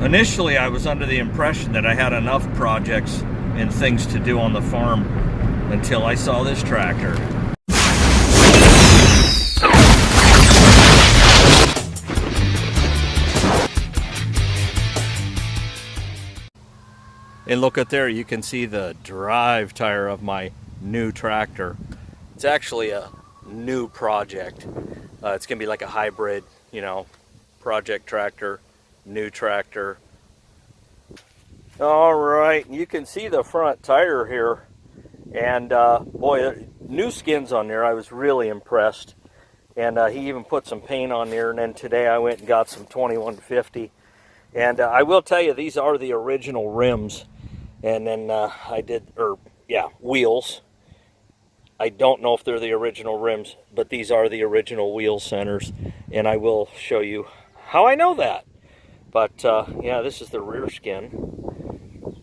Initially, I was under the impression that I had enough projects and things to do on the farm until I saw this tractor. And look at there, you can see the drive tire of my new tractor. It's actually a new project. It's gonna be like a hybrid, you know, project tractor, new tractor. All right, you can see the front tire here, and boy, new skins on there. I was really impressed, and he even put some paint on there. And then today I went and got some 2150, and I will tell you, these are the original rims. And then wheels. I don't know if they're the original rims, but these are the original wheel centers, and I will show you how I know that. But yeah, this is the rear skin,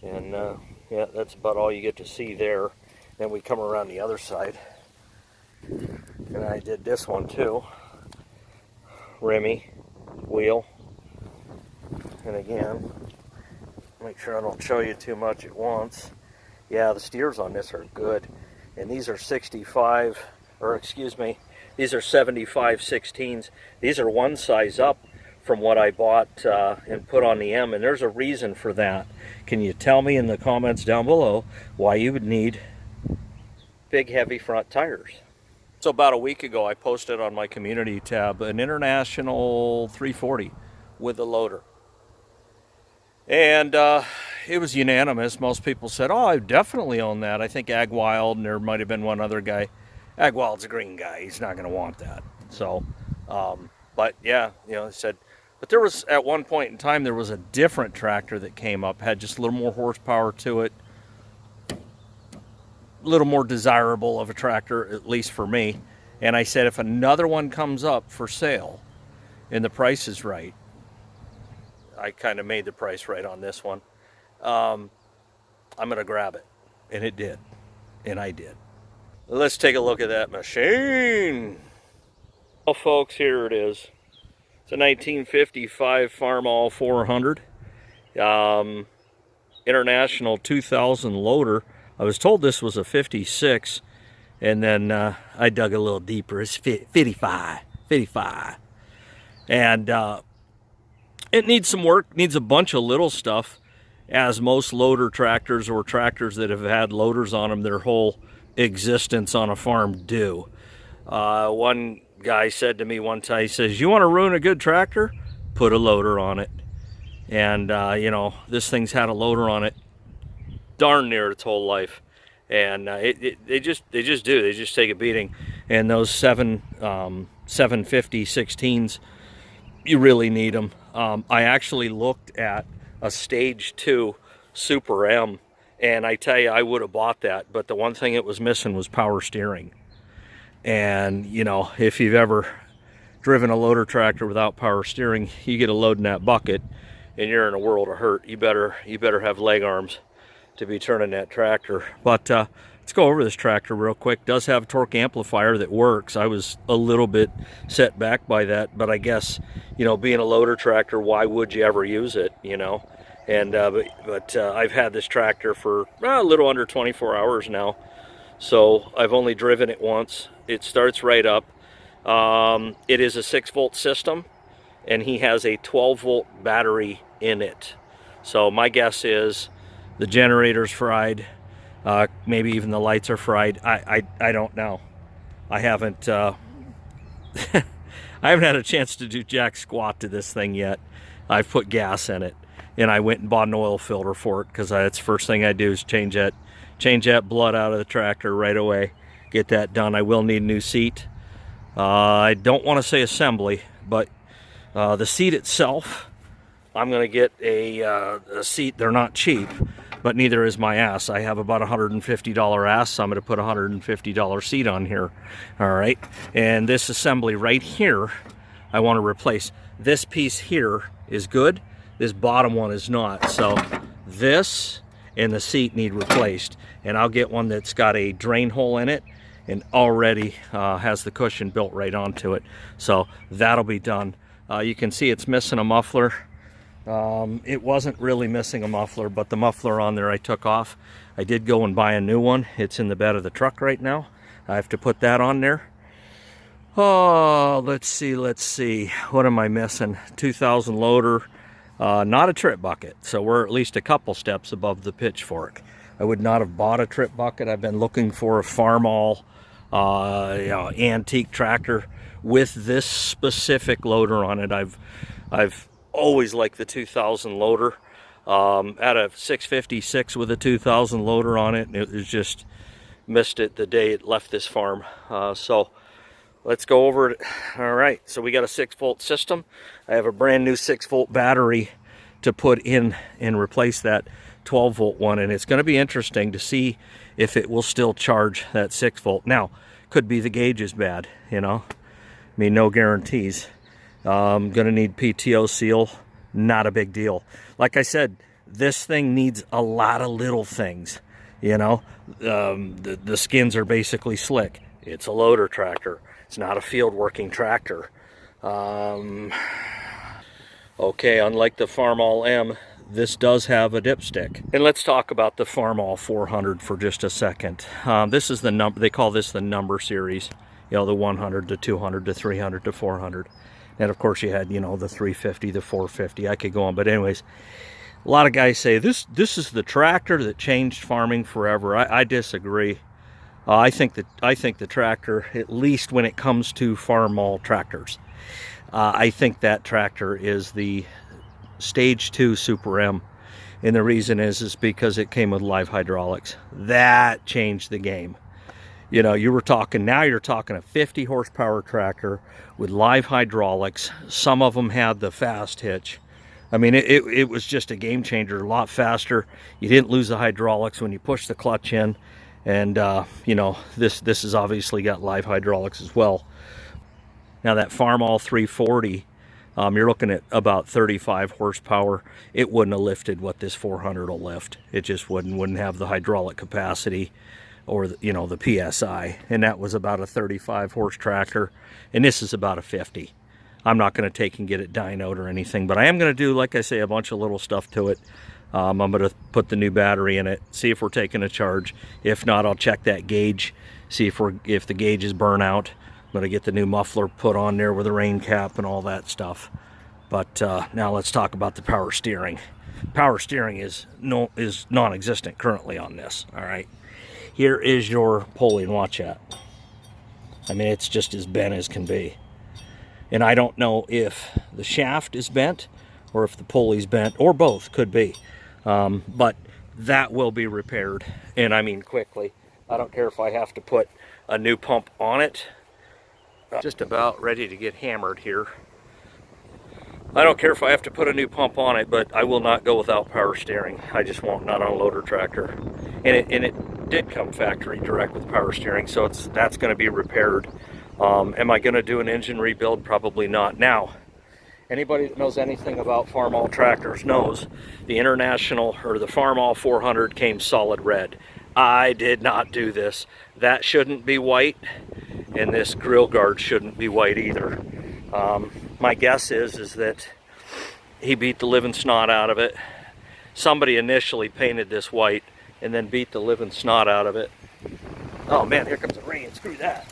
and yeah, that's about all you get to see there. Then we come around the other side, and I did this one too. Remy wheel, and again, make sure I don't show you too much at once. Yeah, the steers on this are good. And these are 65, or excuse me, these are 75 16s. These are one size up from what I bought and put on the M, and there's a reason for that. Can you tell me in the comments down below why you would need big heavy front tires? So about a week ago I posted on my community tab an International 340 with a loader. And it was unanimous. Most people said, oh, I definitely own that. I think Ag Wild, and there might have been one other guy. Ag Wild's a green guy. He's not going to want that. So, but yeah, you know, I said, but there was, at one point in time, there was a different tractor that came up, had just a little more horsepower to it, a little more desirable of a tractor, at least for me. And I said, if another one comes up for sale and the price is right, I kind of made the price right on this one, I'm going to grab it. And it did. And I did. Let's take a look at that machine. Well, folks, here it is. It's a 1955 Farmall 400. International 2000 loader. I was told this was a 56. And then I dug a little deeper. It's 55. And it needs some work, needs a bunch of little stuff, as most loader tractors or tractors that have had loaders on them their whole existence on a farm do. One guy said to me one time, he says, you want to ruin a good tractor? Put a loader on it. And, you know, this thing's had a loader on it darn near its whole life. And they just do. They just take a beating. And those 750 16s, you really need them. I actually looked at a Stage 2 Super M, and I tell you, I would have bought that, but the one thing it was missing was power steering. And, you know, if you've ever driven a loader tractor without power steering, you get a load in that bucket, and you're in a world of hurt. You better have leg arms to be turning that tractor. But let's go over this tractor real quick. It does have a torque amplifier that works. I was a little bit set back by that, but I guess, you know, being a loader tractor, why would you ever use it, you know? And but I've had this tractor for a little under 24 hours now, so I've only driven it once. It starts right up. It is a 6-volt system, and he has a 12-volt battery in it. So my guess is the generator's fried. Maybe even the lights are fried. I don't know. I haven't I haven't had a chance to do jack squat to this thing yet. I've put gas in it, and I went and bought an oil filter for it, because that's the first thing I do is change that blood out of the tractor right away. Get that done. I will need a new seat. I don't want to say assembly, but the seat itself, I'm going to get a seat. They're not cheap, but neither is my ass. I have about $150 ass, so I'm going to put a $150 seat on here. All right, and this assembly right here, I want to replace. This piece here is good. This bottom one is not. So this and the seat need replaced, and I'll get one that's got a drain hole in it and already has the cushion built right onto it. So that'll be done. You can see it's missing a muffler. It wasn't really missing a muffler, but the muffler on there I took off. I did go and buy a new one. It's in the bed of the truck right now. I have to put that on there. Oh, let's see. What am I missing? 2000 loader, not a trip bucket. So we're at least a couple steps above the pitchfork. I would not have bought a trip bucket. I've been looking for a Farmall, antique tractor with this specific loader on it. I've always liked the 2000 loader. At a 656 with a 2000 loader on it, and it was just missed it the day it left this farm. So let's go over it. All right, so we got a 6-volt system. I have a brand new 6-volt battery to put in and replace that 12-volt one, and it's going to be interesting to see if it will still charge that 6-volt. Now, could be the gauge is bad, you know. I mean, no guarantees. Going to need PTO seal. Not a big deal. Like I said, this thing needs a lot of little things, you know. The skins are basically slick. It's a loader tractor. It's not a field working tractor. Okay, unlike the Farmall M, this does have a dipstick. And let's talk about the Farmall 400 for just a second. This is the number, they call this the number series. You know, the 100 to 200 to 300 to 400. And of course you had, you know, the 350, the 450. I could go on, but anyways, a lot of guys say this is the tractor that changed farming forever. I disagree. I think the tractor, at least when it comes to Farmall tractors, I think that tractor is the Stage 2 Super M. And the reason is because it came with live hydraulics. That changed the game. You know, you're talking a 50 horsepower tractor with live hydraulics. Some of them had the fast hitch. I mean, it was just a game changer, a lot faster. You didn't lose the hydraulics when you pushed the clutch in. And, you know, this has obviously got live hydraulics as well. Now that Farmall 340, you're looking at about 35 horsepower. It wouldn't have lifted what this 400 will lift. It just wouldn't have the hydraulic capacity or, you know, the PSI. And that was about a 35 horse tractor. And this is about a 50. I'm not going to take and get it dynoed or anything, but I am going to do, like I say, a bunch of little stuff to it. I'm going to put the new battery in it, see if we're taking a charge. If not, I'll check that gauge, see if the gauge is burnt out. I'm going to get the new muffler put on there with a rain cap and all that stuff. But now let's talk about the power steering. Power steering is non-existent currently on this. All right, here is your pulley, and watch that. I mean, it's just as bent as can be. And I don't know if the shaft is bent or if the pulley's bent, or both, could be. But that will be repaired, and I mean quickly. I don't care if I have to put a new pump on it. Just about ready to get hammered here. I don't care if I have to put a new pump on it, but I will not go without power steering. I just won't, not on a loader tractor. And it did come factory direct with power steering, so that's going to be repaired. Am I going to do an engine rebuild? Probably not. Now, anybody that knows anything about Farmall tractors knows the International, or the Farmall 400, came solid red. I did not do this. That shouldn't be white, and this grill guard shouldn't be white either. My guess is that he beat the living snot out of it. Somebody initially painted this white and then beat the living snot out of it. Oh man, here comes the rain. Screw that.